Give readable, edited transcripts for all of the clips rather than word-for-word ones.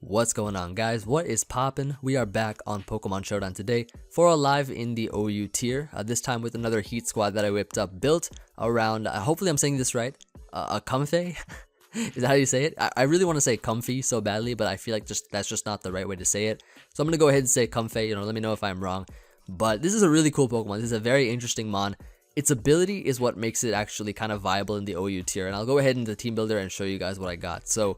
What's going on, guys? What is poppin'? We are back on Pokemon Showdown today for a live in the OU tier, this time with another Heat squad that I whipped up, built around, hopefully I'm saying this right, a Comfey? Is that how you say it? I really want to say Comfey so badly, but I feel like that's just not the right way to say it. So I'm going to go ahead and say Comfey, let me know if I'm wrong. But this is a really cool Pokemon. This is a very interesting mon. Its ability is what makes it actually kind of viable in the OU tier, and I'll go ahead into the team builder and show you guys what I got. So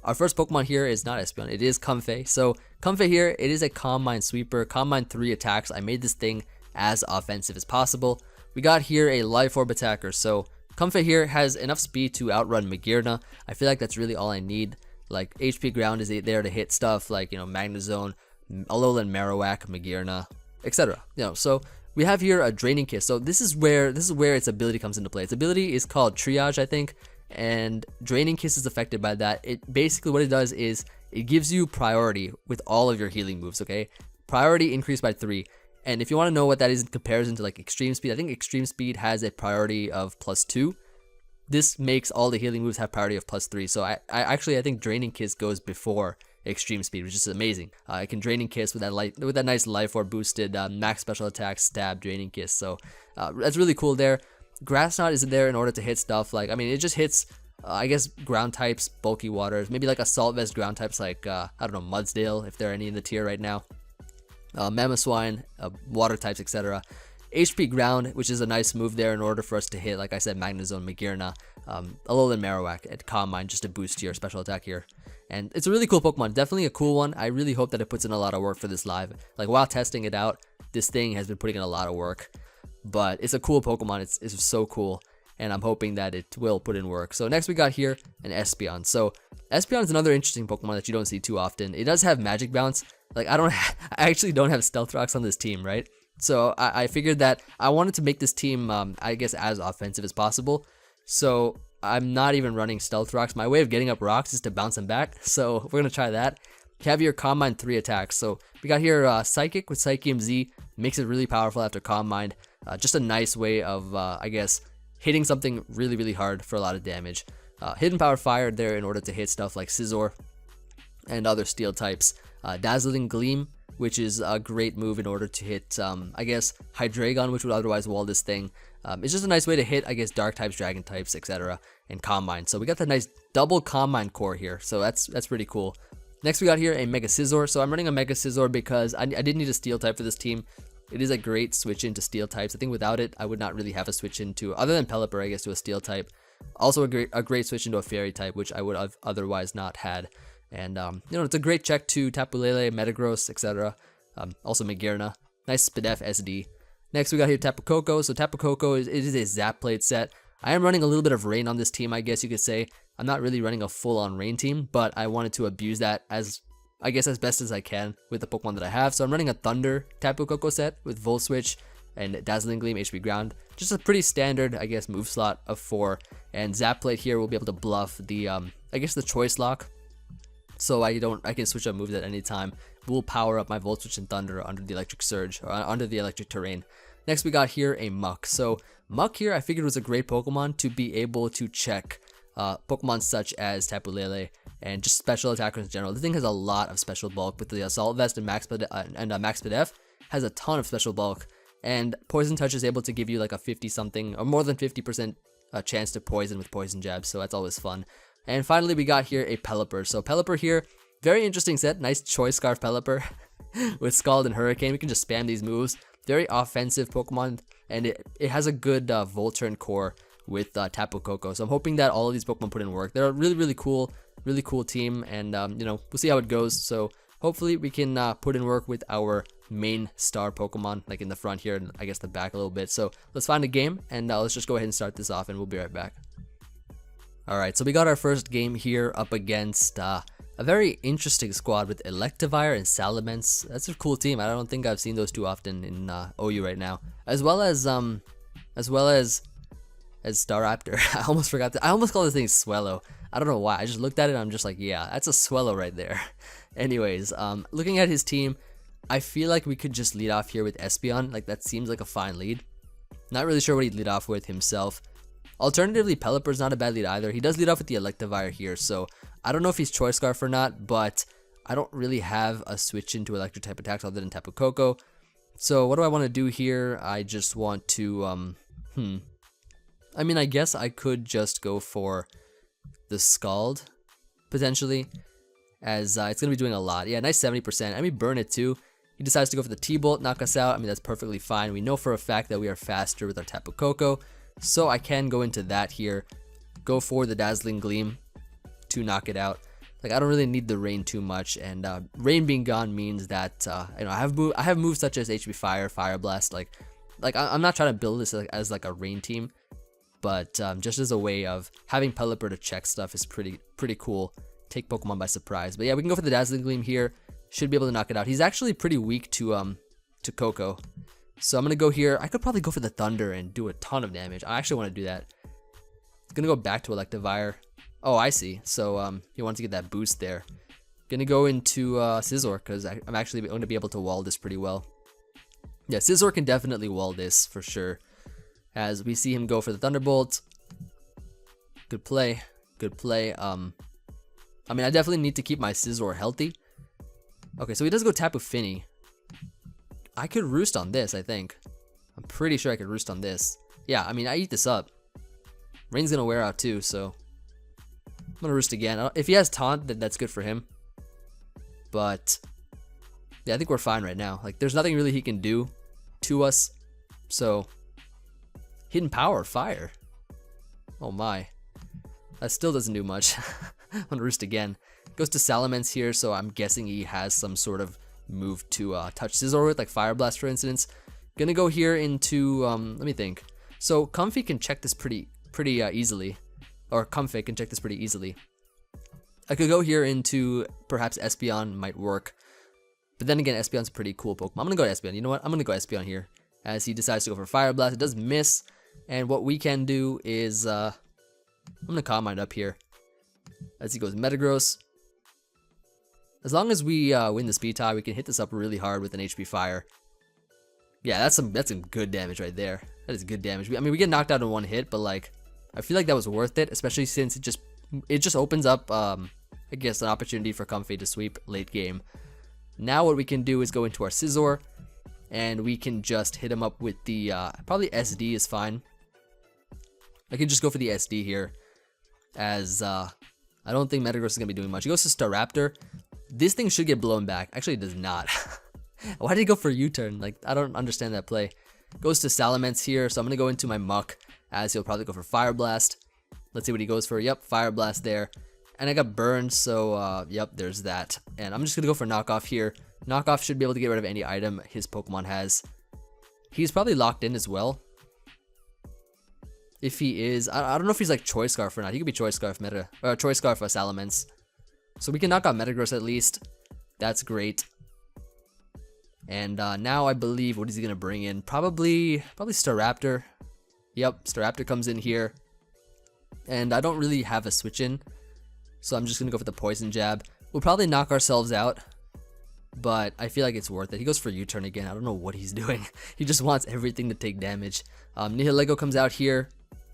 our first Pokemon here is not Espeon, it is Comfey. So Comfey here, it is a Calm Mind sweeper, Calm Mind 3 attacks. I made this thing as offensive as possible. We got here a Life Orb attacker, so Comfey here has enough speed to outrun Magearna. I feel like that's really all I need. Like HP ground is there to hit stuff like, Magnezone, Alolan Marowak, Magearna, etc. So we have here a Draining Kiss. So this is where its ability comes into play. Its ability is called Triage, I think. And Draining Kiss is affected by that. It basically, what it does is it gives you priority with all of your healing moves. Okay, priority increased by 3. And if you want to know what that is in comparison to like Extreme Speed, I think Extreme Speed has a priority of +2. This makes all the healing moves have priority of +3. So I think Draining Kiss goes before Extreme Speed, which is amazing. I can Draining Kiss with that nice Life Orb boosted max special attack, stab, Draining Kiss. So that's really cool there. Grass Knot isn't there in order to hit stuff like, it just hits, I guess, ground types, bulky waters, maybe like Assault Vest ground types like, I don't know, Mudsdale, if there are any in the tier right now, Mamoswine, water types, etc. HP ground, which is a nice move there in order for us to hit, like I said, Magnezone, Magearna, Alolan Marowak, and Calm Mind just to boost your special attack here. And it's a really cool Pokemon, definitely a cool one. I really hope that it puts in a lot of work for this live. Like while testing it out, this thing has been putting in a lot of work. But it's a cool Pokemon, it's so cool, and I'm hoping that it will put in work. So next we got here an Espeon. So Espeon is another interesting Pokemon that you don't see too often. It does have Magic Bounce. Like I actually don't have Stealth Rocks on this team, right? So I figured that I wanted to make this team, I guess, as offensive as possible. So I'm not even running Stealth Rocks. My way of getting up rocks is to bounce them back. So we're gonna try that. You have your Calm Mind 3 attacks. So we got here Psychic with Psychium Z, makes it really powerful after Calm Mind. Just a nice way of, I guess, hitting something really, really hard for a lot of damage. Hidden Power Fire there in order to hit stuff like Scizor and other steel types. Dazzling Gleam, which is a great move in order to hit, I guess, Hydreigon, which would otherwise wall this thing. It's just a nice way to hit, I guess, Dark types, Dragon types, etc. and Calm Mind. So we got the nice double Calm Mind core here, so that's pretty cool. Next we got here a Mega Scizor. So I'm running a Mega Scizor because I did need a steel type for this team. It is a great switch into steel types. I think without it, I would not really have a switch into, other than Pelipper, I guess, to a steel type. Also a great switch into a fairy type, which I would have otherwise not had. And, it's a great check to Tapu Lele, Metagross, etc. Also Magearna. Nice Spadef SD. Next, we got here Tapu Koko. So Tapu Koko is a Zap Blade set. I am running a little bit of Rain on this team, I guess you could say. I'm not really running a full-on Rain team, but I wanted to abuse that as best as I can with the Pokemon that I have. So I'm running a Thunder Tapu Koko set with Volt Switch and Dazzling Gleam, HP Ground. Just a pretty standard, I guess, move slot of 4. And Zap Plate here will be able to bluff the, I guess, the Choice Lock. So I can switch up moves at any time. We'll power up my Volt Switch and Thunder under the Electric Surge, or under the Electric Terrain. Next we got here a Muck. So Muck here I figured was a great Pokemon to be able to check Pokemon such as Tapu Lele and just special attackers in general. This thing has a lot of special bulk with the Assault Vest and Max Spadef has a ton of special bulk, and Poison Touch is able to give you like a 50 something or more than 50% chance to poison with Poison Jab, so that's always fun. And finally we got here a Pelipper. So Pelipper here, very interesting set, nice Choice Scarf Pelipper with Scald and Hurricane. We can just spam these moves. Very offensive Pokemon, and it has a good Volturn core with Tapu Koko. So I'm hoping that all of these Pokemon put in work. They're a really cool team, and we'll see how it goes. So hopefully we can put in work with our main star Pokemon, like in the front here and I guess the back a little bit. So let's find a game, and let's just go ahead and start this off, and we'll be right back. Alright, so we got our first game here up against a very interesting squad with Electivire and Salamence. That's a cool team. I don't think I've seen those too often in OU right now. As well as Staraptor. I almost forgot I almost called this thing Swellow. I don't know why. I just looked at it and I'm just like, yeah, that's a Swellow right there. Anyways, looking at his team, I feel like we could just lead off here with Espeon. Like that seems like a fine lead. Not really sure what he'd lead off with himself. Alternatively, Pelipper's not a bad lead either. He does lead off with the Electivire here, so I don't know if he's Choice Scarf or not, but I don't really have a switch into electric type attacks other than Tapu Koko. So what do I want to do here? I just want to, I mean, I guess I could just go for the Scald, potentially, as it's going to be doing a lot. Yeah, nice 70%. I mean, burn it too. He decides to go for the T-Bolt, knock us out. I mean, that's perfectly fine. We know for a fact that we are faster with our Tapu Koko, so I can go into that here. Go for the Dazzling Gleam to knock it out. Like, I don't really need the Rain too much, and Rain being gone means that you know, I have moves such as HP Fire, Fire Blast. Like I'm not trying to build this as like a Rain team, but just as a way of having Pelipper to check stuff is pretty cool. Take Pokemon by surprise. But yeah, we can go for the Dazzling Gleam here. Should be able to knock it out. He's actually pretty weak to Koko, so I'm gonna go here. I could probably go for the Thunder and do a ton of damage. I actually want to do that. It's gonna go back to Electivire. Oh, I see. So he wants to get that boost there. Gonna go into Scizor because I'm actually going to be able to wall this pretty well. Yeah, Scizor can definitely wall this for sure. As we see him go for the Thunderbolt. Good play. Good play. I mean, I definitely need to keep my Scizor healthy. Okay, so he does go Tapu Fini. I could roost on this, I think. I'm pretty sure I could roost on this. Yeah, I mean, I eat this up. Rain's gonna wear out too, so I'm gonna roost again. If he has Taunt, then that's good for him. But yeah, I think we're fine right now. Like, there's nothing really he can do to us. So Hidden Power, Fire. Oh my. That still doesn't do much. I'm gonna roost again. Goes to Salamence here, so I'm guessing he has some sort of move to touch Scizor with, like Fire Blast for instance. Gonna go here into, let me think. So Comfey can check this pretty easily. Or Comfey can check this pretty easily. I could go here into, perhaps Espeon might work. But then again, Espeon's a pretty cool Pokemon. I'm gonna go to Espeon. You know what? I'm gonna go Espeon here. As he decides to go for Fire Blast. It does miss. And what we can do is, I'm gonna Calm Mind up here. As he goes Metagross. As long as we win the speed tie, we can hit this up really hard with an HP Fire. Yeah, that's some good damage right there. That is good damage. I mean, we get knocked out in one hit, but like, I feel like that was worth it, especially since it just opens up, I guess, an opportunity for Comfey to sweep late game. Now what we can do is go into our Scizor, and we can just hit him up with the probably SD is fine. I can just go for the SD here, as I don't think Metagross is gonna be doing much. He goes to Staraptor. This thing should get blown back. Actually, it does not. Why did he go for U-turn? Like, I don't understand that play. Goes to Salamence here, so I'm gonna go into my Muck, as he'll probably go for Fire Blast. Let's see what he goes for. Yep, Fire Blast there. And I got burned, so yep, there's that. And I'm just gonna go for Knockoff here. Knockoff should be able to get rid of any item his Pokemon has. He's probably locked in as well. If he is, I don't know if he's like Choice Scarf or not. He could be Choice Scarf Choice Scarf Salamence. So we can knock out Metagross at least. That's great. And now I believe, what is he gonna bring in? Probably Staraptor. Yep, Staraptor comes in here. And I don't really have a switch in, so I'm just gonna go for the Poison Jab. We'll probably knock ourselves out, but I feel like it's worth it. He goes for U-turn again. I don't know what he's doing. He just wants everything to take damage. Nihilego comes out here,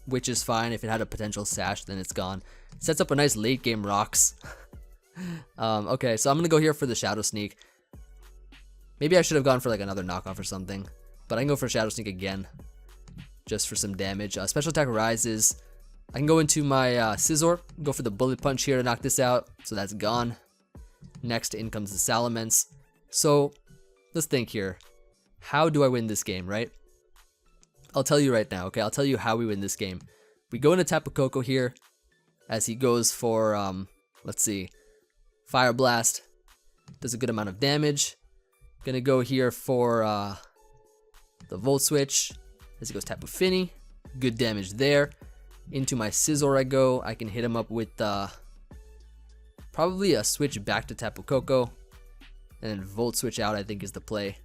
which is fine. If it had a potential Sash, then it's gone. Sets up a nice late game Rocks. Okay, so I'm gonna go here for the Shadow Sneak. Maybe I should have gone for like another knockoff or something, but I can go for Shadow Sneak again, just for some damage. Special attack rises. I can go into my Scizor, go for the Bullet Punch here to knock this out, so that's gone. Next in comes the Salamence. So let's think here. How do I win this game, right? I'll tell you right now, okay? I'll tell you how we win this game. We go into Tapu Koko here, as he goes for, let's see, Fire Blast. Does a good amount of damage. Gonna go here for the Volt Switch, as he goes Tapu Fini. Good damage there. Into my Scizor I go. I can hit him up with probably a switch back to Tapu Koko. And then Volt Switch out, I think, is the play.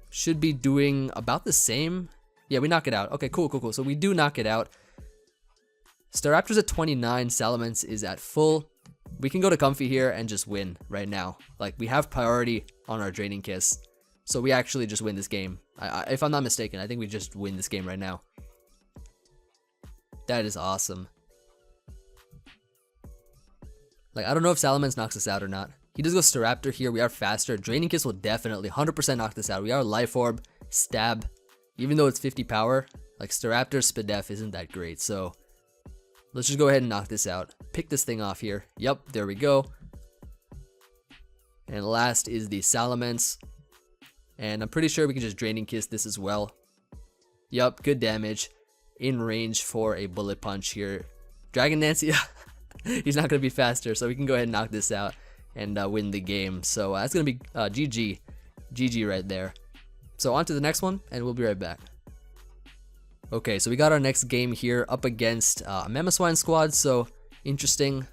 Should be doing about the same. Yeah, we knock it out. Okay, cool. So we do knock it out. Staraptor's at 29. Salamence is at full. We can go to Comfey here and just win right now. Like, we have priority on our Draining Kiss. So we actually just win this game. If I'm not mistaken, I think we just win this game right now. That is awesome. Like, I don't know if Salamence knocks us out or not. He does go Staraptor here. We are faster. Draining Kiss will definitely 100% knock this out. We are Life Orb, Stab. Even though it's 50 power, like Staraptor's Spadef isn't that great. So let's just go ahead and knock this out. Pick this thing off here. Yep, there we go. And last is the Salamence. And I'm pretty sure we can just Draining Kiss this as well. Yup, good damage. In range for a Bullet Punch here. Dragon Dance, yeah. He's not going to be faster, so we can go ahead and knock this out and win the game. So that's going to be GG. GG right there. So on to the next one, and we'll be right back. Okay, so we got our next game here up against a Mamoswine squad, so interesting.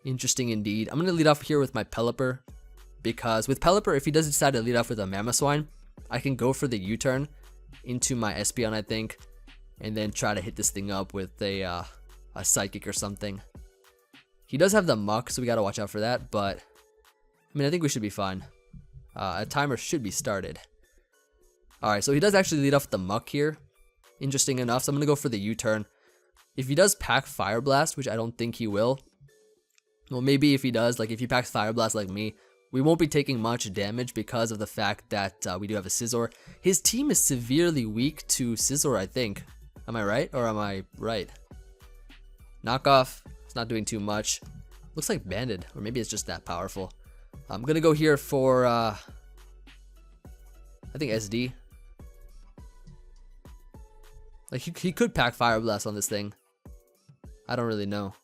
Interesting indeed. I'm going to lead off here with my Pelipper, because with Pelipper, if he does decide to lead off with a Mamoswine, I can go for the U-turn into my espeon, I think, and then try to hit this thing up with a Psychic or something. He does have the Muck, so we got to watch out for that, but I mean, I think we should be fine. A timer should be started. Alright, so he does actually lead off with the Muck here. Interesting enough, so I'm going to go for the U-turn. If he does pack Fire Blast, which I don't think he will, well, maybe if he does, like if he packs Fire Blast like me, we won't be taking much damage because of the fact that we do have a Scizor. His team is severely weak to Scizor, I think. Am I right, or am I right? Knockoff, it's not doing too much. Looks like Banded, or maybe it's just that powerful. I'm going to go here for, I think SD. Like, he could pack Fire Blast on this thing. I don't really know.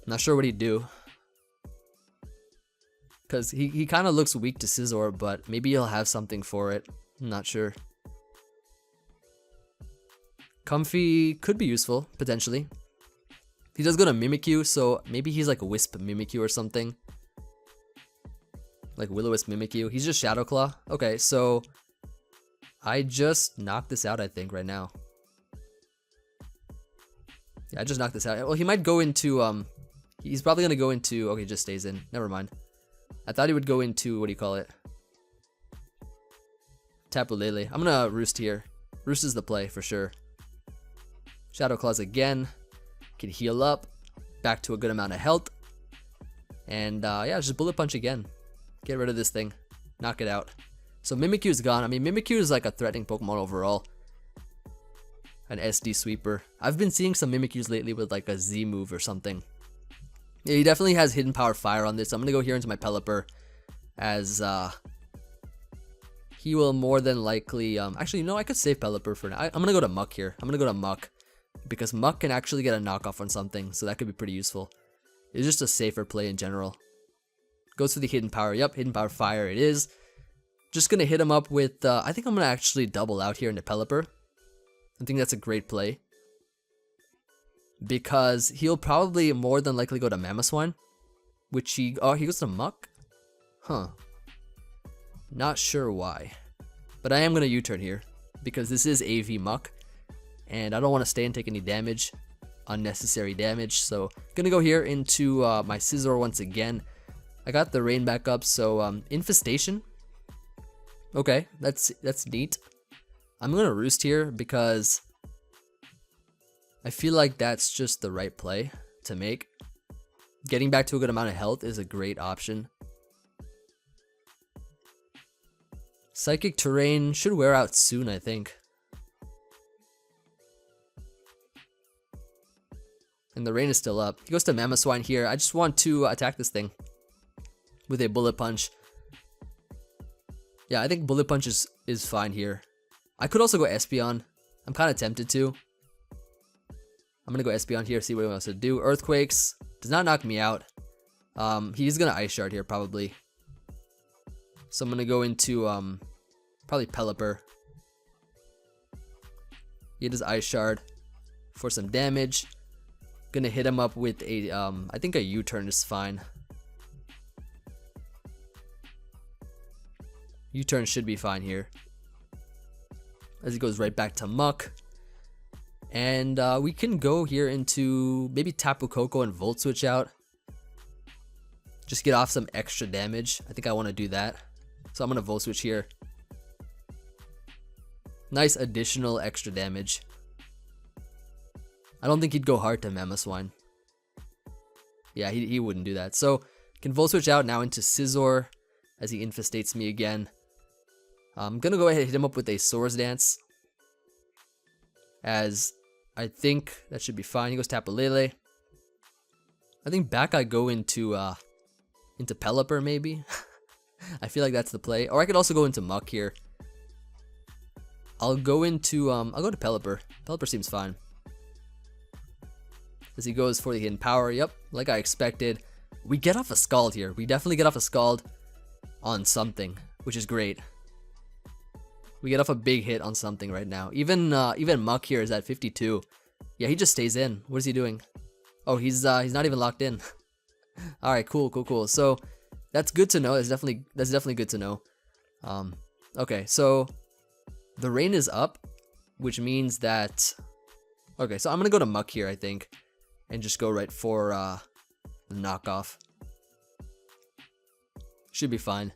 Not sure what he'd do. Because he kind of looks weak to Scizor, but maybe he'll have something for it. I'm not sure. Comfey could be useful, potentially. He does go to Mimikyu, so maybe he's like a Wisp Mimikyu or something. Like Will-O-Wisp Mimikyu. He's just Shadow Claw. Okay, so I just knocked this out, I think, right now. Yeah, I just knocked this out. Well, he might go into, he's probably going to go into, okay, he just stays in. Never mind. I thought he would go into, what do you call it? Tapu Lele. I'm going to Roost here. Roost is the play, for sure. Shadow Claws again. Can heal up. Back to a good amount of health. And, yeah, just Bullet Punch again. Get rid of this thing. Knock it out. So Mimikyu is gone. I mean, Mimikyu is like a threatening Pokemon overall. An SD sweeper. I've been seeing some Mimikyus lately with like a Z move or something. Yeah, he definitely has Hidden Power Fire on this. I'm going to go here into my Pelipper as he will more than likely... actually, no, I could save Pelipper for now. I'm going to go to Muck here. I'm going to go to Muck because Muck can actually get a knockoff on something, so that could be pretty useful. It's just a safer play in general. Goes for the Hidden Power. Yep, Hidden Power Fire it is. Just going to hit him up with... I think I'm going to actually double out here into Pelipper. I think that's a great play. Because he'll probably more than likely go to Mamoswine. Which he... Oh, he goes to Muck? Huh. Not sure why. But I am going to U-turn here. Because this is AV Muck. And I don't want to stay and take any damage. Unnecessary damage. So, going to go here into my Scizor once again. I got the rain back up. So, Infestation. Okay, that's neat. I'm going to Roost here because I feel like that's just the right play to make. Getting back to a good amount of health is a great option. Psychic Terrain should wear out soon, I think. And the rain is still up. He goes to Mamoswine here. I just want to attack this thing with a Bullet Punch. Yeah, I think Bullet Punch is fine here. I could also go Espeon. I'm kind of tempted to. I'm going to go Espeon here, see what he wants to do. Earthquakes. Does not knock me out. He's going to Ice Shard here, probably. So I'm going to go into, probably Pelipper. He does Ice Shard for some damage. Going to hit him up with a, I think a U-turn is fine. U-turn should be fine here. As he goes right back to Muck. And we can go here into maybe Tapu Koko and Volt Switch out. Just get off some extra damage. I think I want to do that. So I'm going to Volt Switch here. Nice additional extra damage. I don't think he'd go hard to Mamoswine. Yeah, he wouldn't do that. So, can Volt Switch out now into Scizor as he infestates me again. I'm gonna go ahead and hit him up with a Swords Dance, as I think that should be fine. He goes Tapu Lele. I think back I go into Pelipper maybe. I feel like that's the play. Or I could also go into Muck here. I'll go to Pelipper. Pelipper seems fine. As he goes for the hidden power. Yep, like I expected. We get off a Scald here. We definitely get off a Scald on something, which is great. We get off a big hit on something right now. Even Muck here is at 52. Yeah, he just stays in. What is he doing? Oh, he's not even locked in. All right, cool. So that's good to know. That's definitely good to know. Okay, so the rain is up, which means that. Okay, so I'm gonna go to Muck here, I think, and just go right for the knockoff. Should be fine.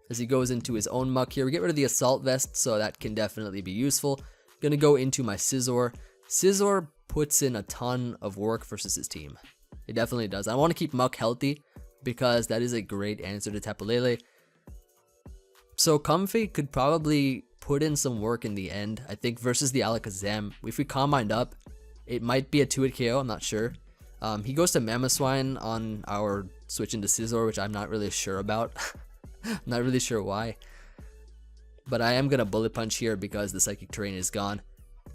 As he goes into his own Muck here, we get rid of the Assault Vest, so that can definitely be useful. Gonna go into my Scizor. Scizor puts in a ton of work versus his team. It definitely does. I want to keep Muck healthy because that is a great answer to Tapu Lele. So Comfey could probably put in some work in the end. I think versus the Alakazam, if we Calm Mind up, it might be a 2-hit KO. I'm not sure. He goes to Mamoswine on our switch into Scizor, which I'm not really sure about. I'm not really sure why. But I am gonna Bullet Punch here because the Psychic Terrain is gone.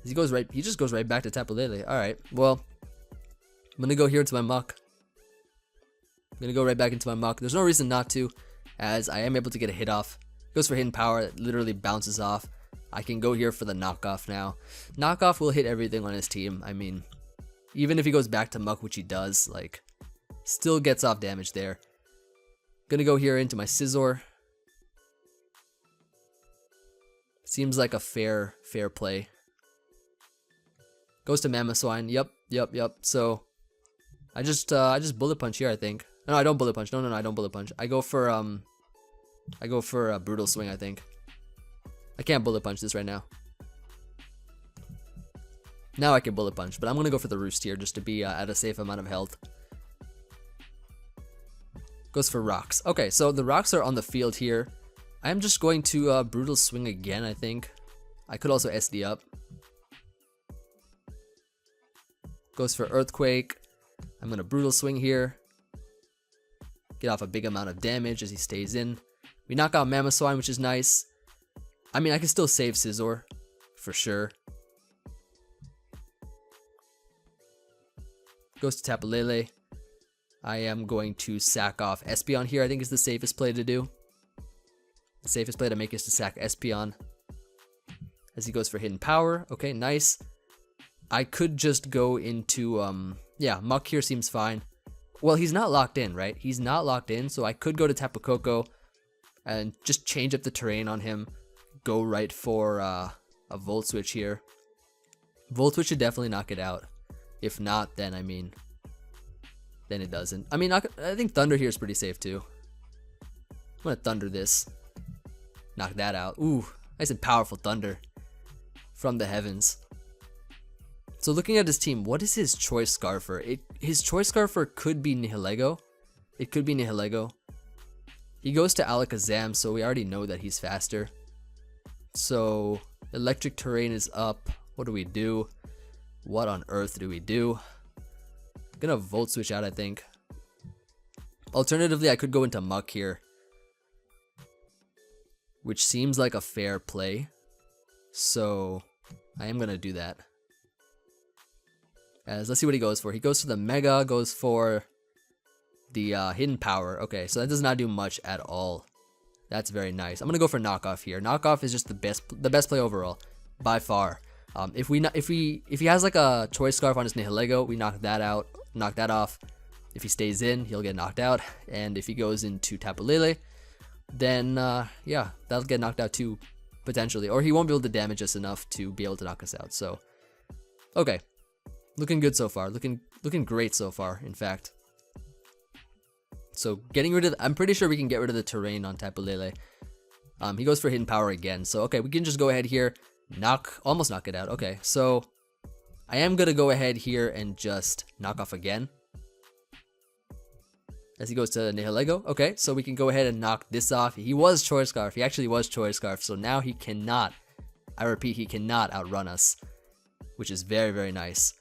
He just goes right back to Tapu Lele. Alright, well, I'm gonna go here into my Muck. I'm gonna go right back into my Muck. There's no reason not to, as I am able to get a hit off. Goes for Hidden Power, that literally bounces off. I can go here for the Knockoff now. Knockoff will hit everything on his team. I mean, even if he goes back to Muck, which he does, like, still gets off damage there. Gonna go here into my Scizor. Seems like a fair play. Goes to Mamoswine. Yep. So I just Bullet Punch here, I think. No, I don't Bullet Punch. No, I don't Bullet Punch. I go for a Brutal Swing, I think. I can't Bullet Punch this right now. Now I can Bullet Punch, but I'm gonna go for the Roost here just to be at a safe amount of health. Goes for Rocks. Okay, so the Rocks are on the field here. I'm just going to Brutal Swing again, I think. I could also SD up. Goes for Earthquake. I'm going to Brutal Swing here. Get off a big amount of damage as he stays in. We knock out Mamoswine, which is nice. I mean, I can still save Scizor, for sure. Goes to Tapu Lele. I am going to sack off Espeon here, I think is the safest play to do. The safest play to make is to sack Espeon. As he goes for Hidden Power. Okay, nice. I could just go into, yeah, Muck here seems fine. Well, he's not locked in, right? He's not locked in, so I could go to Tapu Koko and just change up the terrain on him. Go right for a Volt Switch here. Volt Switch should definitely knock it out. If not, then, I mean, then it doesn't. I mean, I think Thunder here is pretty safe, too. I'm going to Thunder this. Knock that out. Ooh, nice and powerful Thunder from the heavens. So looking at his team, what is his Choice Scarfer? His Choice Scarfer could be Nihilego. It could be Nihilego. He goes to Alakazam, so we already know that he's faster. So Electric Terrain is up. What do we do? What on earth do we do? I'm gonna Volt Switch out, I think. Alternatively, I could go into Muck here, which seems like a fair play. So I am gonna do that. As let's see what he goes for. He goes for the Mega, goes for the Hidden Power. Okay, so that does not do much at all. That's very nice. I'm gonna go for Knockoff here. Knockoff is just the best play overall, by far. If he has like a Choice Scarf on his Nihilego, we knock that out, knock that off. If he stays in, he'll get knocked out. And if he goes into Tapu Lele, then yeah, that'll get knocked out too, potentially. Or he won't be able to damage us enough to be able to knock us out. So, okay. Looking good so far. Looking great so far, in fact. So getting rid of I'm pretty sure we can get rid of the terrain on Tapu Lele. He goes for Hidden Power again. So okay, we can just go ahead here, almost knock it out. Okay, so I am gonna go ahead here and just knock off again. As he goes to Nihilego. Okay, so we can go ahead and knock this off. He was Choice Scarf. He actually was Choice Scarf. So now he cannot, I repeat, he cannot outrun us, which is very, very nice.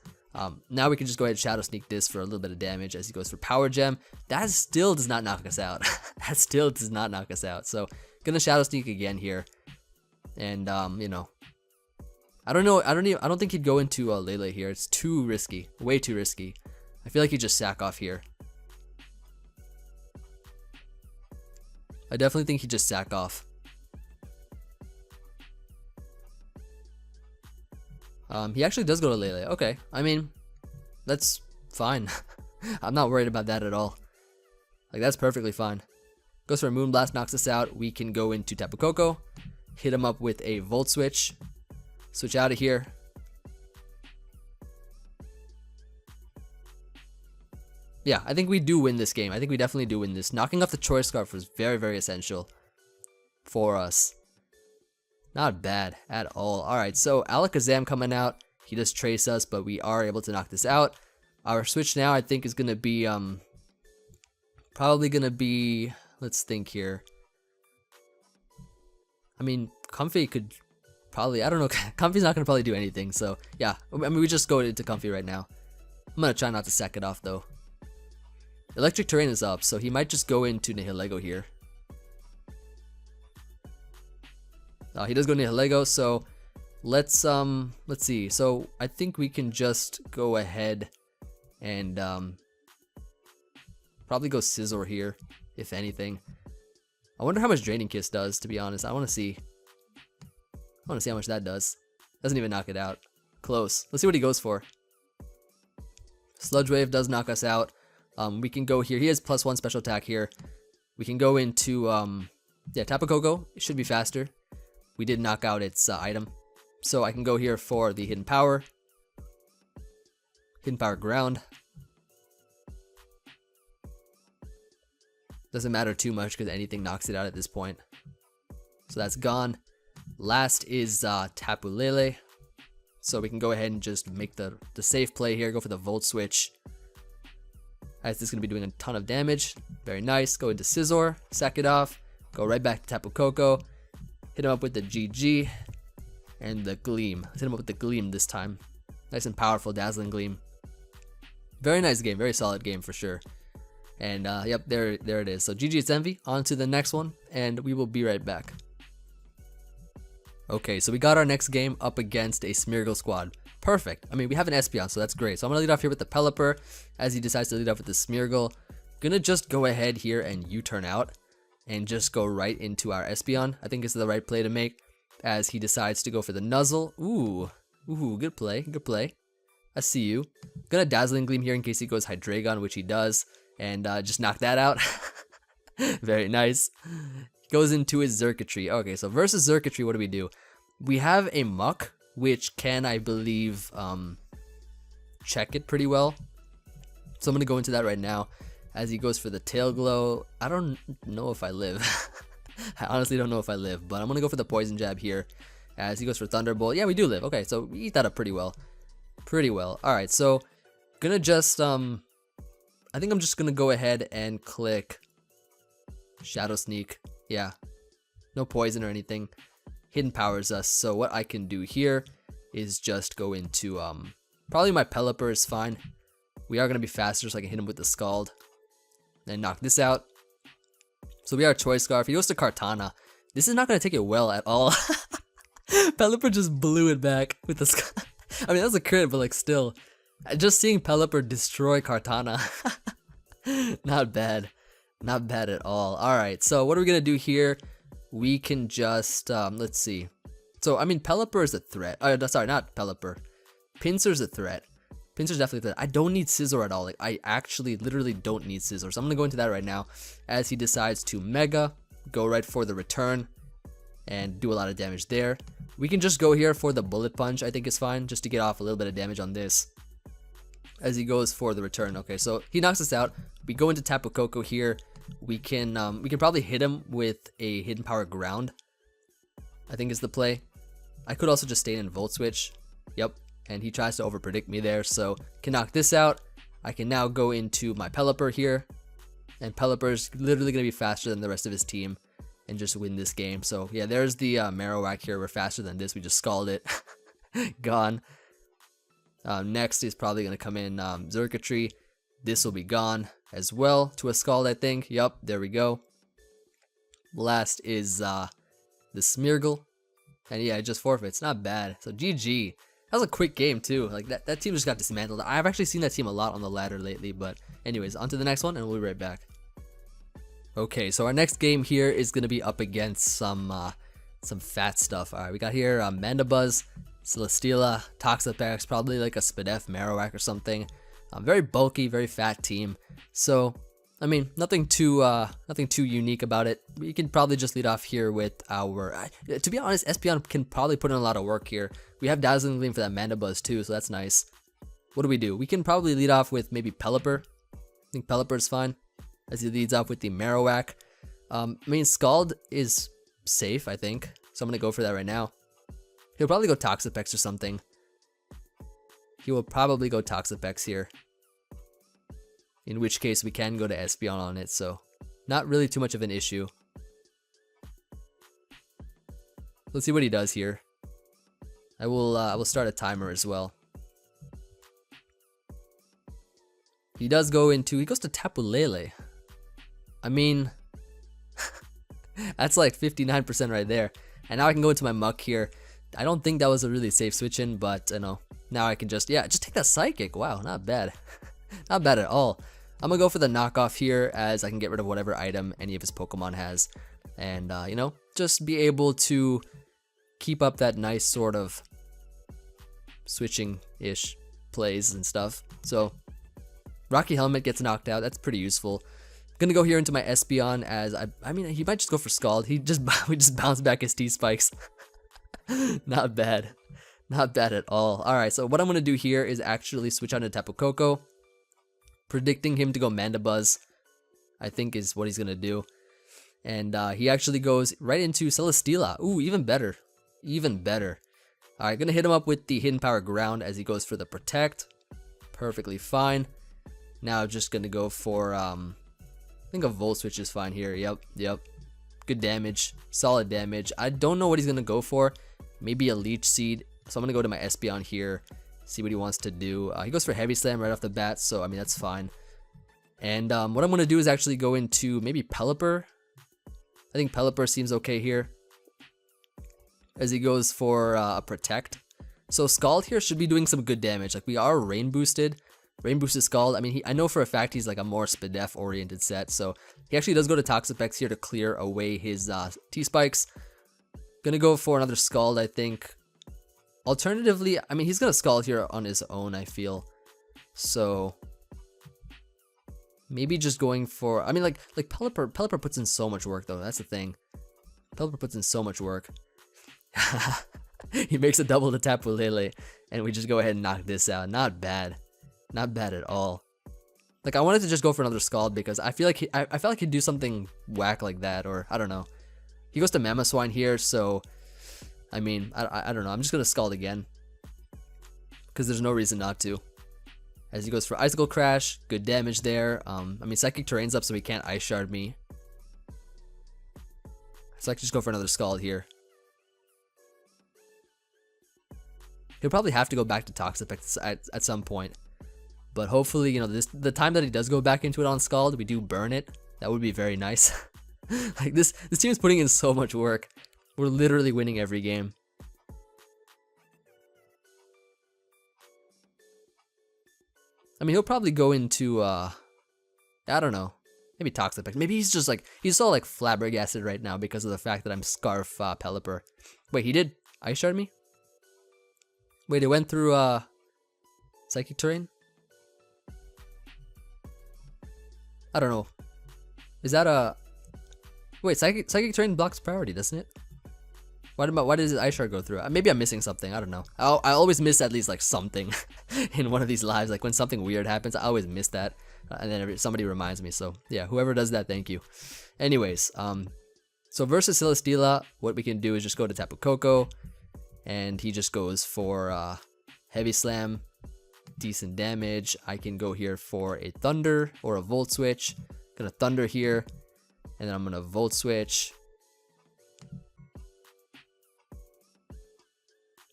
Now we can just go ahead and Shadow Sneak this for a little bit of damage as he goes for Power Gem. That still does not knock us out. That still does not knock us out. So gonna Shadow Sneak again here. And, you know, I don't know. I don't think he'd go into Lele here. It's too risky. Way too risky. I feel like he'd just sack off here. I definitely think he'd just sack off. He actually does go to Lele. Okay. I mean, that's fine. I'm not worried about that at all. Like, that's perfectly fine. Goes for a Moonblast, knocks us out. We can go into Tapu Koko. Hit him up with a Volt Switch. Switch out of here. Yeah, I think we do win this game. I think we definitely do win this. Knocking off the Choice Scarf was very, very essential for us. Not bad at all. Alright, so Alakazam coming out. He does trace us, but we are able to knock this out. Our switch now, I think, is going to be, probably going to be, let's think here. I mean, Comfey could probably, I don't know, Comfey's not going to probably do anything, so yeah. I mean, we just go into Comfey right now. I'm going to try not to sack it off, though. Electric Terrain is up, so he might just go into Nihilego here. He does go Nihilego, so let's see. So I think we can just go ahead and probably go Scizor here, if anything. I wonder how much Draining Kiss does, to be honest. I want to see how much that does. Doesn't even knock it out. Close. Let's see what he goes for. Sludge Wave does knock us out. We can go here. He has +1 special attack here. We can go into yeah, Tapu Koko. It should be faster. We did knock out its item. So I can go here for the Hidden Power. Hidden Power Ground. Doesn't matter too much because anything knocks it out at this point. So that's gone. Last is Tapu Lele. So we can go ahead and just make the safe play here. Go for the Volt Switch. As this is going to be doing a ton of damage. Very nice. Go into Scizor. Sack it off. Go right back to Tapu Koko. Hit him up with the GG. And the Gleam. Let's hit him up with the Gleam this time. Nice and powerful Dazzling Gleam. Very nice game. Very solid game for sure. And yep, there it is. So GG, it's Emvee. On to the next one. And we will be right back. Okay, so we got our next game up against a Smeargle squad. Perfect. I mean, we have an Espeon, so that's great. So I'm going to lead off here with the Pelipper as he decides to lead off with the Smeargle. Gonna just go ahead here and U-turn out and just go right into our Espeon. I think it's the right play to make as he decides to go for the Nuzzle. Ooh, good play, good play. I see you. Gonna Dazzling Gleam here in case he goes Hydreigon, which he does, and just knock that out. Very nice. Goes into his Xurkitree. Okay, so versus Xurkitree, what do we do? We have a Muck, which can, I believe, check it pretty well. So I'm going to go into that right now as he goes for the Tail Glow. I don't know if I live. I honestly don't know if I live, but I'm going to go for the Poison Jab here as he goes for Thunderbolt. Yeah, we do live. Okay, so we eat that up pretty well. Pretty well. Alright, so going to just, I think I'm just going to go ahead and click Shadow Sneak. Yeah, no poison or anything. Hidden Powers us, so what I can do here is just go into, probably my Pelipper is fine. We are going to be faster, so I can hit him with the Scald. And knock this out. So we are Choice Scarf. He goes to Kartana. This is not going to take it well at all. Pelipper just blew it back with the Scald. I mean, that was a crit, but like still. Just seeing Pelipper destroy Kartana. Not bad. Not bad at all. Alright, so what are we going to do here? We can just, let's see. So, I mean, Pelipper is a threat. Sorry, not Pelipper. Pinsir's a threat. Pinsir's definitely a threat. I don't need Scizor at all. Like, I actually literally don't need Scizor. So I'm going to go into that right now as he decides to Mega, go right for the return, and do a lot of damage there. We can just go here for the Bullet Punch, I think is fine, just to get off a little bit of damage on this. As he goes for the return. Okay, so he knocks us out. We go into Tapu Koko here. We can probably hit him with a Hidden Power Ground, I think is the play. I could also just stay in Volt Switch. Yep. and he tries to overpredict me there, so can knock this out. I can now go into my Pelipper here, and Pelipper's literally going to be faster than the rest of his team and just win this game. So yeah, there's the Marowak here. We're faster than this. We just scalded it. Gone. Next is probably going to come in Circuitry. This will be gone as well to a scald, I think. Yup, there we go. Last is the Smeargle. And yeah, it just forfeits. Not bad. So GG. That was a quick game too. Like that team just got dismantled. I've actually seen that team a lot on the ladder lately. But anyways, on to the next one and we'll be right back. Okay, so our next game here is going to be up against some fat stuff. Alright, we got here Mandibuzz, Celesteela, Toxapex, probably like a Spadef, Marowak or something. Very bulky, very fat team. So, I mean, nothing too unique about it. We can probably just lead off here with our... to be honest, Espeon can probably put in a lot of work here. We have Dazzling Gleam for that Mandibuzz too, so that's nice. What do? We can probably lead off with maybe Pelipper. I think Pelipper is fine, as he leads off with the Marowak. I mean, Scald is safe, I think, so I'm going to go for that right now. He'll probably go Toxapex or something. He will probably go Toxapex here. In which case we can go to Espeon on it, so not really too much of an issue. Let's see what he does here. I will start a timer as well. He does go into, he goes to Tapu Lele. I mean, that's like 59% right there. And now I can go into my Muck here. I don't think that was a really safe switch in, but you know, now I can just take that Psychic. Wow, not bad. Not bad at all. I'm gonna go for the knockoff here, as I can get rid of whatever item any of his Pokemon has. And you know, just be able to keep up that nice sort of switching-ish plays and stuff. So Rocky Helmet gets knocked out. That's pretty useful. Gonna go here into my Espeon, as I mean, he might just go for Scald. We just bounce back his T-Spikes. Not bad. Not bad at all. Alright, so what I'm gonna do here is actually switch on to Tapu Koko. Predicting him to go Mandibuzz, I think, is what he's gonna do. And he actually goes right into Celesteela. Ooh, even better. Even better. Alright, gonna hit him up with the Hidden Power Ground as he goes for the Protect. Perfectly fine. Now just gonna go for I think a Volt Switch is fine here. Yep. Good damage. Solid damage. I don't know what he's gonna go for. Maybe a Leech Seed. So I'm gonna go to my Espeon here. See what he wants to do. He goes for Heavy Slam right off the bat, so I mean that's fine. And what I'm gonna do is actually go into maybe Pelipper. I think Pelipper seems okay here, as he goes for a Protect. So Scald here should be doing some good damage. Like, we are Rain Boosted. Rain Boosted Scald. I mean, I know for a fact he's like a more Spadef oriented set, so he actually does go to Toxapex here to clear away his T-Spikes. Gonna go for another Scald, I think. Alternatively, I mean, he's gonna Scald here on his own, I feel. So maybe just going for, I mean, like Pelipper puts in so much work though. That's the thing. Pelipper puts in so much work. He makes a double to Tapu Lele, and we just go ahead and knock this out. Not bad. Not bad at all. Like, I wanted to just go for another Scald because I feel like I felt like he'd do something whack like that, or I don't know. He goes to Mamoswine here, so I mean, I don't know. I'm just gonna Scald again because there's no reason not to. As he goes for Icicle Crash, good damage there. I mean, Psychic Terrain's up, so he can't Ice Shard me. So I can just go for another Scald here. He'll probably have to go back to Toxapex at some point. But hopefully, you know, the time that he does go back into it on Scald, we do burn it. That would be very nice. Like, this team is putting in so much work. We're literally winning every game. I mean, he'll probably go into, I don't know, maybe Toxapex. Maybe he's just like, he's so like flabbergasted right now because of the fact that I'm Scarf Pelipper. Wait, he did Ice Shard me? Wait, it went through, Psychic Terrain? I don't know. Is that a... Wait, Psychic Terrain blocks priority, doesn't it? Why does Ice Shard go through? Maybe I'm missing something. I don't know. I always miss at least like something in one of these lives. Like when something weird happens, I always miss that, and then somebody reminds me. So yeah, whoever does that, thank you. Anyways, so versus Celesteela, what we can do is just go to Tapu Koko, and he just goes for Heavy Slam, decent damage. I can go here for a Thunder or a Volt Switch. Gonna Thunder here, and then I'm gonna Volt Switch.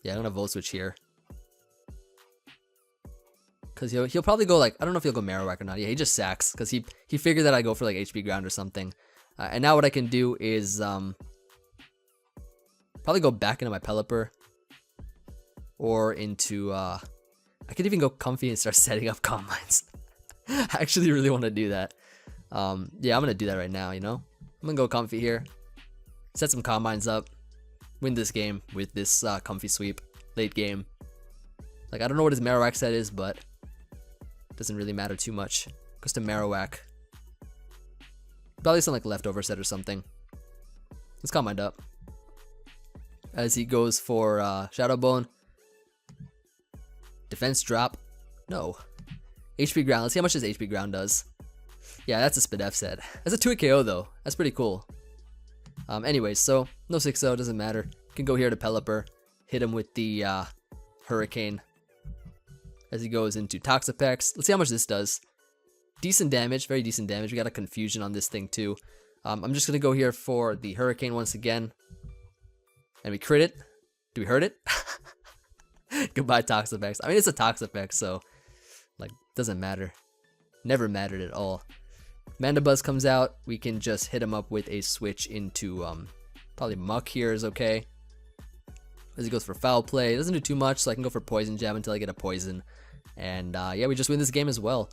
Yeah, I'm gonna Volt Switch here. Because he'll probably go like, I don't know if he'll go Marowak or not. Yeah, he just sacks because he figured that I go for like HP ground or something. And now what I can do is probably go back into my Pelipper or into I could even go Comfey and start setting up combines. I actually really want to do that. Yeah, I'm gonna do that right now. You know, I'm gonna go Comfey here, set some combines up, win this game with this Comfey sweep late game. Like, I don't know what his Marowak set is, but doesn't really matter too much. Goes to Marowak. Probably some like leftover set or something. Let's combine up. As he goes for Shadow Bone. Defense drop. No. HP ground. Let's see how much his HP ground does. Yeah, that's a Spadef set. That's a 2-hit KO though. That's pretty cool. Anyways, so no 6-0, doesn't matter. Can go here to Pelipper. Hit him with the Hurricane. As he goes into Toxapex. Let's see how much this does. Decent damage, very decent damage. We got a confusion on this thing too. I'm just gonna go here for the Hurricane once again. And we crit it. Do we hurt it? Goodbye Toxapex. I mean, it's a Toxapex, so like, doesn't matter. Never mattered at all. Mandibuzz comes out. We can just hit him up with a switch into probably Muck here is okay. As he goes for Foul Play. It doesn't do too much, so I can go for Poison Jab until I get a Poison. And yeah, we just win this game as well.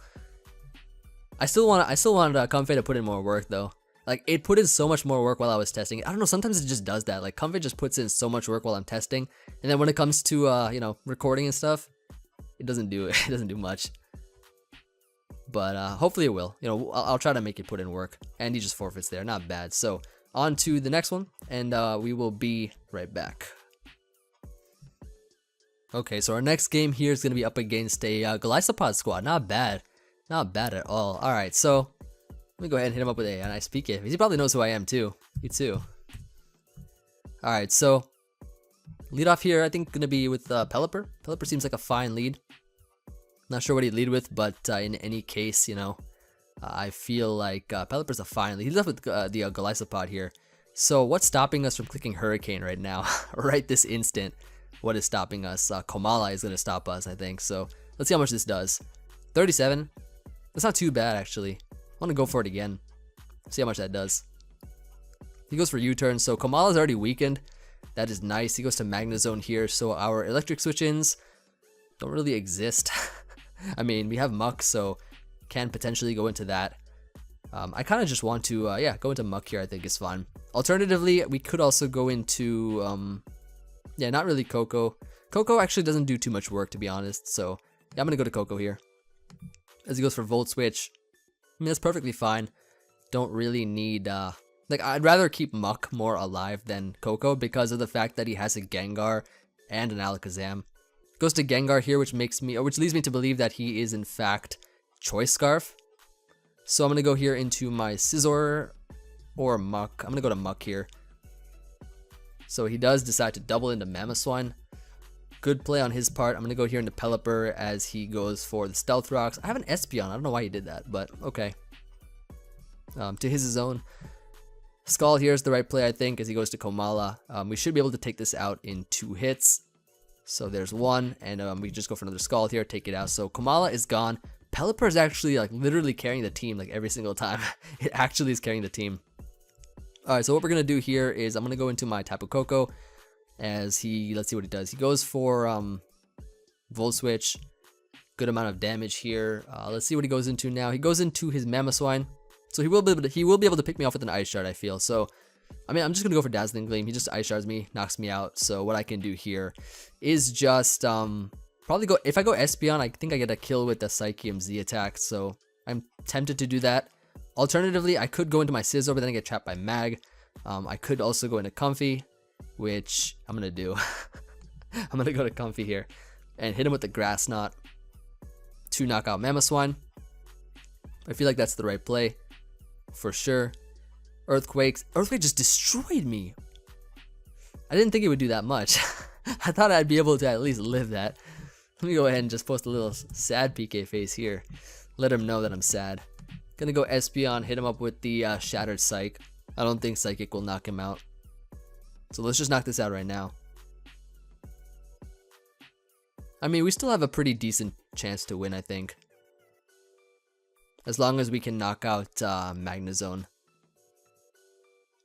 I still want Comfey to put in more work though. Like, it put in so much more work while I was testing. I don't know, sometimes it just does that. Like, Comfey just puts in so much work while I'm testing, and then when it comes to you know, recording and stuff, it doesn't do much. But hopefully it will. You know, I'll try to make it put in work. And he just forfeits there. Not bad. So on to the next one, and we will be right back. Okay, so our next game here is going to be up against a Golisopod squad. Not bad. Not bad at all. Alright, so let me go ahead and hit him up with a nice PK. He probably knows who I am too. You too. Alright, so lead off here, I think going to be with Pelipper. Pelipper seems like a fine lead. Not sure what he'd lead with, but in any case, you know, I feel like Pelipper's a fine lead. He's left with the Golisopod here. So what's stopping us from clicking Hurricane right now? Right this instant. What is stopping us? Komala is going to stop us, I think. So let's see how much this does. 37. That's not too bad, actually. I want to go for it again. See how much that does. He goes for U-turn. So Komala's already weakened. That is nice. He goes to Magnezone here. So our electric switch-ins don't really exist. I mean, we have Muck, so can potentially go into that. I kind of just want to, yeah, go into Muck here. I think is fun. Alternatively, we could also go into, yeah, not really Coco. Coco actually doesn't do too much work, to be honest. So yeah, I'm gonna go to Coco here. As he goes for Volt Switch. I mean, that's perfectly fine. Don't really need, like, I'd rather keep Muck more alive than Coco because of the fact that he has a Gengar and an Alakazam. Goes to Gengar here, which leads me to believe that he is in fact Choice Scarf. So I'm gonna go here into my Scizor or Muck. I'm gonna go to Muck here. So he does decide to double into Mamoswine. Good play on his part. I'm gonna go here into Pelipper as he goes for the Stealth Rocks. I have an Espeon. I don't know why he did that, but okay. To his own. Scald here is the right play, I think, as he goes to Komala. We should be able to take this out in 2 hits. So there's one, and we just go for another Scald here, take it out. So Komala is gone. Pelipper is actually like literally carrying the team like every single time. It actually is carrying the team. Alright, so what we're gonna do here is I'm gonna go into my Tapu Koko as he, let's see what he does. He goes for Volt Switch. Good amount of damage here. Let's see what he goes into now. He goes into his Mamoswine. So he will be able to pick me off with an Ice Shard, I feel. So I mean, I'm just gonna go for Dazzling Gleam. He just Ice Shards me, knocks me out. So what I can do here is just probably go, if I go Espeon, I think I get a kill with the Psychium Z attack. So I'm tempted to do that. Alternatively, I could go into my Scizor, but then I get trapped by Mag. I could also go into Comfey, which I'm gonna do. I'm gonna go to Comfey here and hit him with the Grass Knot to knock out Mamoswine. I feel like that's the right play for sure. Earthquake just destroyed me. I didn't think it would do that much. I thought I'd be able to at least live that. Let me go ahead and just post a little sad PK face here. Let him know that I'm sad. Gonna go espeon, hit him up with the Shattered Psych. I don't think Psychic will knock him out. So let's just knock this out right now. I mean, we still have a pretty decent chance to win, I think. As long as we can knock out Magnezone.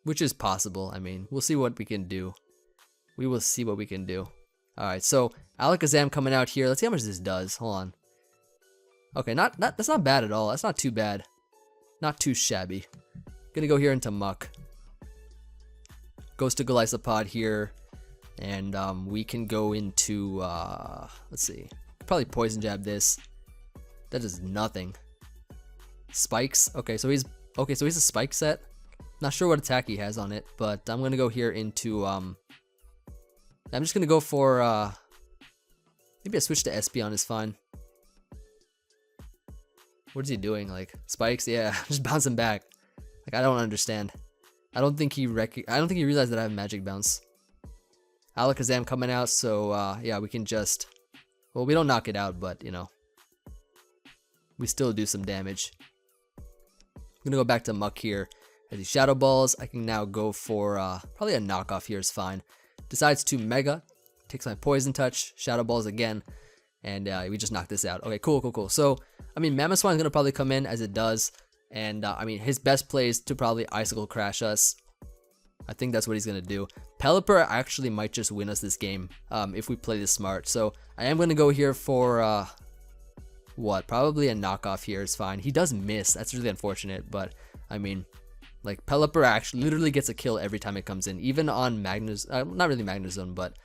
Which is possible. I mean, we'll see what we can do. We will see what we can do. Alright, so Alakazam coming out here. Let's see how much this does. Hold on. Okay, that's not bad at all. That's not too bad. Not too shabby. Gonna go here into Muck. Goes to Golisopod here. And we can go into, let's see. Probably Poison Jab this. That does nothing. Spikes. Okay, so he's a Spike set. Not sure what attack he has on it, but I'm gonna go here into, I'm just gonna go for, maybe a switch to Espeon is fine. What is he doing? Like, spikes? Yeah, just bouncing back. Like, I don't understand. I don't think he realized that I have Magic Bounce. Alakazam coming out, so yeah, we can just, well, we don't knock it out, but you know, we still do some damage. I'm gonna go back to Muck here. As he Shadow Balls, I can now go for probably a knockoff here is fine. Decides to Mega, takes my Poison Touch, Shadow Balls again, and we just knock this out. Okay, cool. So, I mean, Mamoswine's gonna probably come in as it does, and I mean, his best play is to probably Icicle Crash us. I think that's what he's gonna do. Pelipper actually might just win us this game if we play this smart. So I am gonna go here for what? Probably a knockoff here is fine. He does miss. That's really unfortunate, but I mean, like Pelipper actually literally gets a kill every time it comes in, even on not really Magnezone, but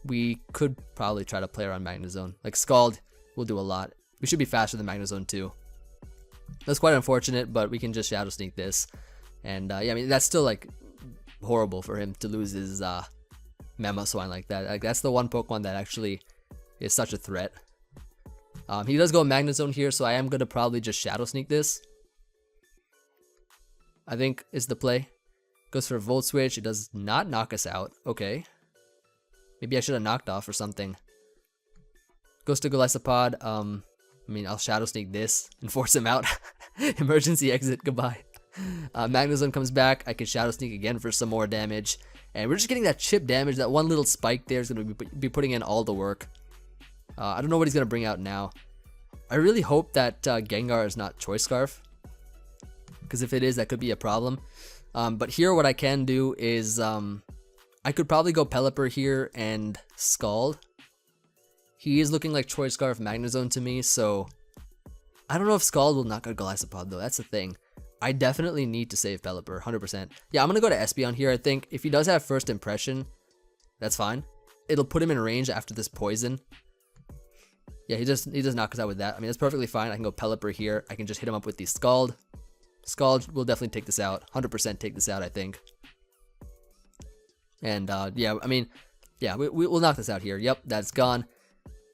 we could probably try to play around Magnezone. Like Scald will do a lot. We should be faster than Magnezone too. That's quite unfortunate, but we can just Shadow Sneak this. And yeah, I mean, that's still like horrible for him to lose his Mamoswine like that. Like, that's the one Pokemon that actually is such a threat. He does go Magnezone here, so I am going to probably just Shadow Sneak this. I think is the play. Goes for a Volt Switch. It does not knock us out. Okay. Maybe I should have knocked off or something. Goes to Golisopod. I mean, I'll Shadow Sneak this and force him out. Emergency exit. Goodbye. Magnezone comes back. I can Shadow Sneak again for some more damage. And we're just getting that chip damage. That one little spike there is going to be putting in all the work. I don't know what he's going to bring out now. I really hope that Gengar is not Choice Scarf. Because if it is, that could be a problem. But here what I can do is I could probably go Pelipper here and Scald. He is looking like Choice Scarf Magnezone to me, so I don't know if Scald will knock out Golisopod though. That's the thing. I definitely need to save Pelipper, 100%. Yeah, I'm going to go to Espeon here, I think. If he does have First Impression, that's fine. It'll put him in range after this Poison. Yeah, he does knock us out with that. I mean, that's perfectly fine. I can go Pelipper here. I can just hit him up with the Scald. Scald will definitely take this out. 100% take this out, I think. And, yeah, I mean, yeah, we'll knock this out here. Yep, that's gone.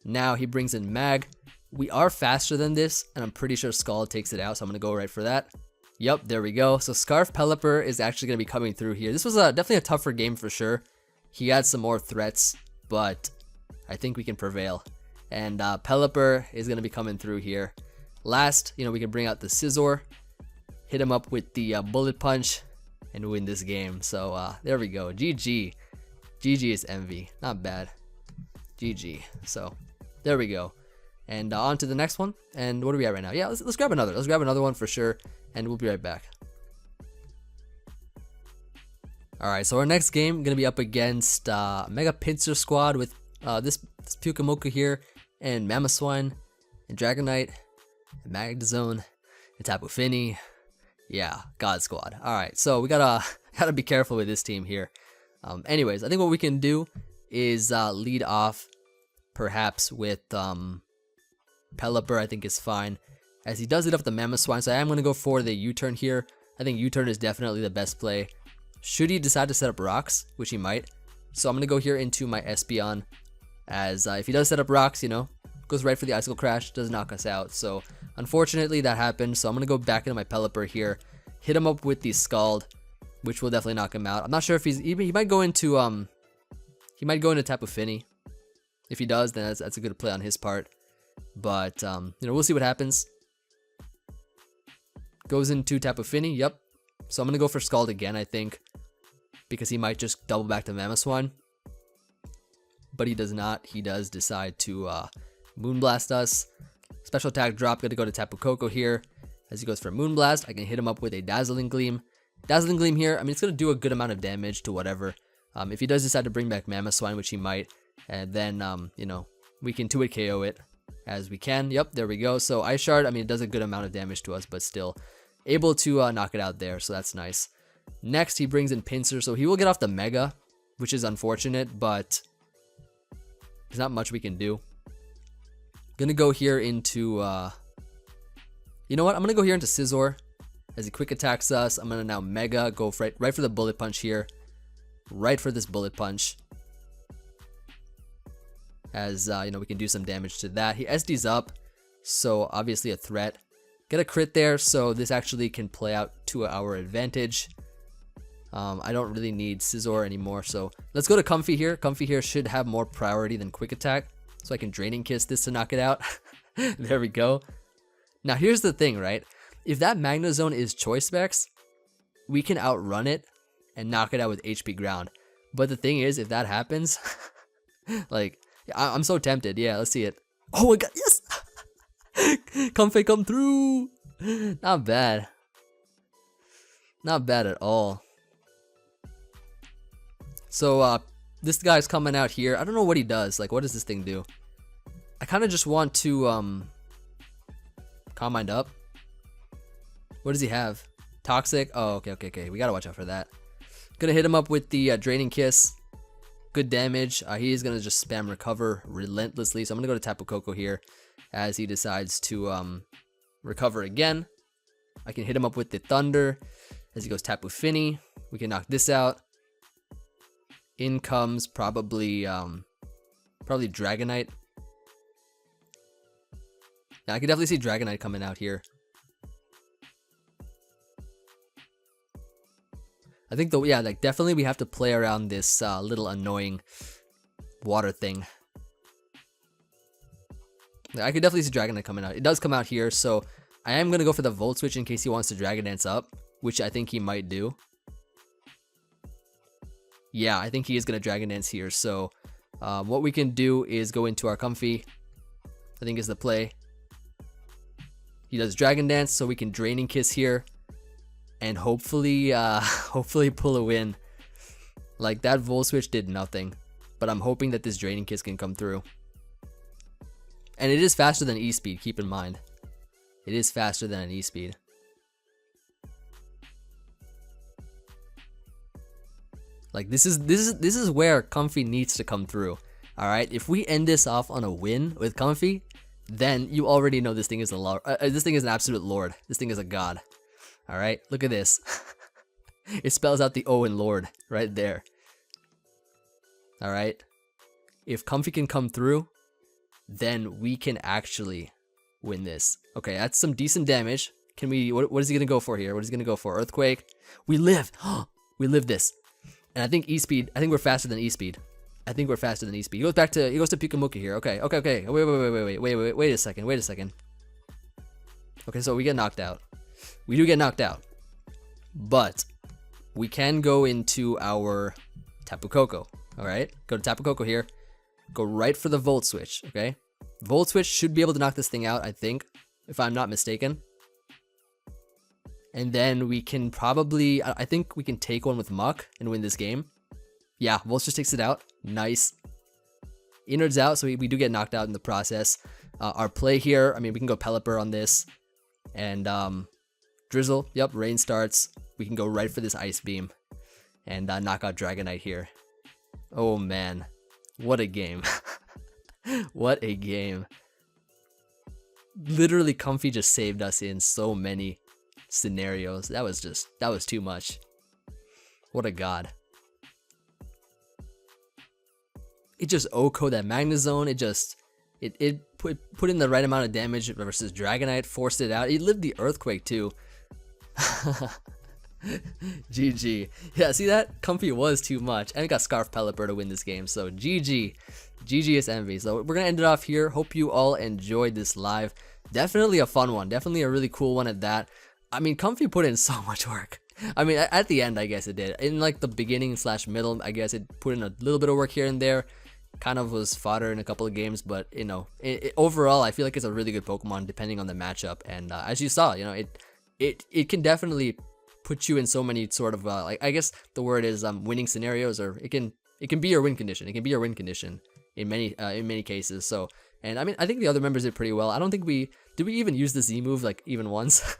Now he brings in Mag. We are faster than this, and I'm pretty sure Scald takes it out, so I'm going to go right for that. Yep, there we go. So Scarf Pelipper is actually going to be coming through here. This was definitely a tougher game for sure. He had some more threats, but I think we can prevail. And Pelipper is going to be coming through here. Last, you know, we can bring out the Scizor, hit him up with the Bullet Punch, and win this game. So there we go. GG. GG is Emvee. Not bad. GG. So there we go. And on to the next one. And what are we at right now? Yeah, let's grab another. Let's grab another one for sure. And we'll be right back. Alright, so our next game going to be up against Mega Pinsir Squad with this Pukamoku here, and Mamoswine, and Dragonite, and Magnezone, and Tapu Fini. Yeah, God Squad. Alright, so we gotta be careful with this team here. Anyways, I think what we can do is lead off perhaps with Pelipper. I think is fine, as he does lead off the Mamoswine, so I am going to go for the U-turn here. I think U-turn is definitely the best play. Should he decide to set up rocks, which he might. So I'm going to go here into my Espeon, as if he does set up rocks, you know, goes right for the Icicle Crash, does knock us out. So unfortunately that happened, so I'm going to go back into my Pelipper here, hit him up with the Scald, which will definitely knock him out. I'm not sure if he might go into Tapu Fini, If he does, then that's a good play on his part. But, we'll see what happens. Goes into Tapu Fini, yep. So I'm going to go for Scald again, I think. Because he might just double back to Mamoswine. But he does not. He does decide to Moonblast us. Special attack drop, gonna go to Tapu Koko here. As he goes for Moonblast, I can hit him up with a Dazzling Gleam. Dazzling Gleam here, I mean, it's gonna do a good amount of damage to whatever. If he does decide to bring back Mamoswine, which he might, and then, we can 2-hit KO it as we can. Yep, there we go. So Ice Shard, I mean, it does a good amount of damage to us, but still able to knock it out there, so that's nice. Next, he brings in Pinsir, so he will get off the Mega, which is unfortunate, but there's not much we can do. Gonna go here into, you know what? I'm gonna go here into Scizor as he quick attacks us. I'm gonna now Mega, go for right for the Bullet Punch here. Right for this Bullet Punch. As, we can do some damage to that. He SD's up, so obviously a threat. Get a crit there, so this actually can play out to our advantage. I don't really need Scizor anymore, so let's go to Comfey here. Comfey here should have more priority than Quick Attack, so I can Draining Kiss this to knock it out. There we go. Now here's the thing, right? If that Magnezone is Choice Specs, we can outrun it and knock it out with HP Ground. But the thing is, if that happens, like, I'm so tempted. Yeah, let's see it. Oh my god, yes! Comfey, come through! Not bad. Not bad at all. So, this guy's coming out here. I don't know what he does. Like, what does this thing do? I kind of just want to, Calm Mind up. What does he have? Toxic? Oh, okay. We gotta watch out for that. Gonna hit him up with the Draining Kiss. Good damage. He is gonna just spam Recover relentlessly. So I'm gonna go to Tapu Koko here as he decides to, recover again. I can hit him up with the Thunder as he goes Tapu Fini. We can knock this out. In comes probably Dragonite. Now I can definitely see Dragonite coming out here. I think though, yeah, like definitely we have to play around this little annoying water thing. I could definitely see Dragonite coming out. It does come out here, so I am gonna go for the Volt Switch in case he wants to Dragon Dance up, which I think he might do. Yeah, I think he is going to Dragon Dance here. So what we can do is go into our Comfey. I think is the play. He does Dragon Dance, so we can Draining Kiss here. And hopefully, hopefully pull a win. Like, that Volt Switch did nothing. But I'm hoping that this Draining Kiss can come through. And it is faster than E-Speed, keep in mind. It is faster than an E-Speed. Like, this is where Comfey needs to come through. Alright, if we end this off on a win with Comfey, then you already know this thing is a lord. This thing is an absolute lord. This thing is a god. Alright, look at this. It spells out the O in Lord right there. Alright, if Comfey can come through, then we can actually win this. Okay, that's some decent damage. Can we, what is he gonna go for here? What is he gonna go for? Earthquake? We live! We live this. And I think E-Speed, I think we're faster than E-Speed. I think we're faster than E-Speed. He goes to Pikamuka here. Okay. Wait a second. Okay, so we get knocked out. We do get knocked out. But we can go into our Tapu Koko. Alright? Go to Tapu Koko here. Go right for the Volt Switch, okay? Volt Switch should be able to knock this thing out, I think, if I'm not mistaken. And then we can probably, I think we can take one with Muck and win this game. Yeah, Volt just takes it out. Nice. Innards out, so we do get knocked out in the process. Our play here, I mean, we can go Pelipper on this. And Drizzle, yep, Rain starts. We can go right for this Ice Beam. And knock out Dragonite here. Oh man, what a game. What a game. Literally, Comfey just saved us in so many scenarios. That was too much. What a god. It just OHKO'd that Magnezone. It put in the right amount of damage versus Dragonite, forced it out. It lived the Earthquake too. GG. Yeah, see that? Comfey was too much. And we got Scarf Pelipper to win this game. So GG. GG is Emvee. So we're going to end it off here. Hope you all enjoyed this live. Definitely a fun one. Definitely a really cool one at that. I mean, Comfey put in so much work. I mean, at the end, I guess it did. In like the beginning / middle, I guess it put in a little bit of work here and there. Kind of was fodder in a couple of games, but you know, overall, I feel like it's a really good Pokemon depending on the matchup. And as you saw, you know, it can definitely put you in so many sort of like, I guess the word is winning scenarios, or it can be your win condition. It can be your win condition in many cases. So, and I mean, I think the other members did pretty well. I don't think did we even use the Z move like even once.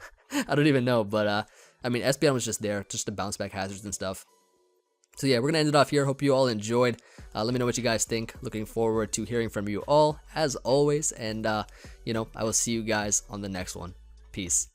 I don't even know, but I mean, espeon was just there, just to bounce back hazards and stuff. So yeah, we're gonna end it off here. Hope you all enjoyed. Let me know what you guys think. Looking forward to hearing from you all as always, and you know, I will see you guys on the next one. Peace.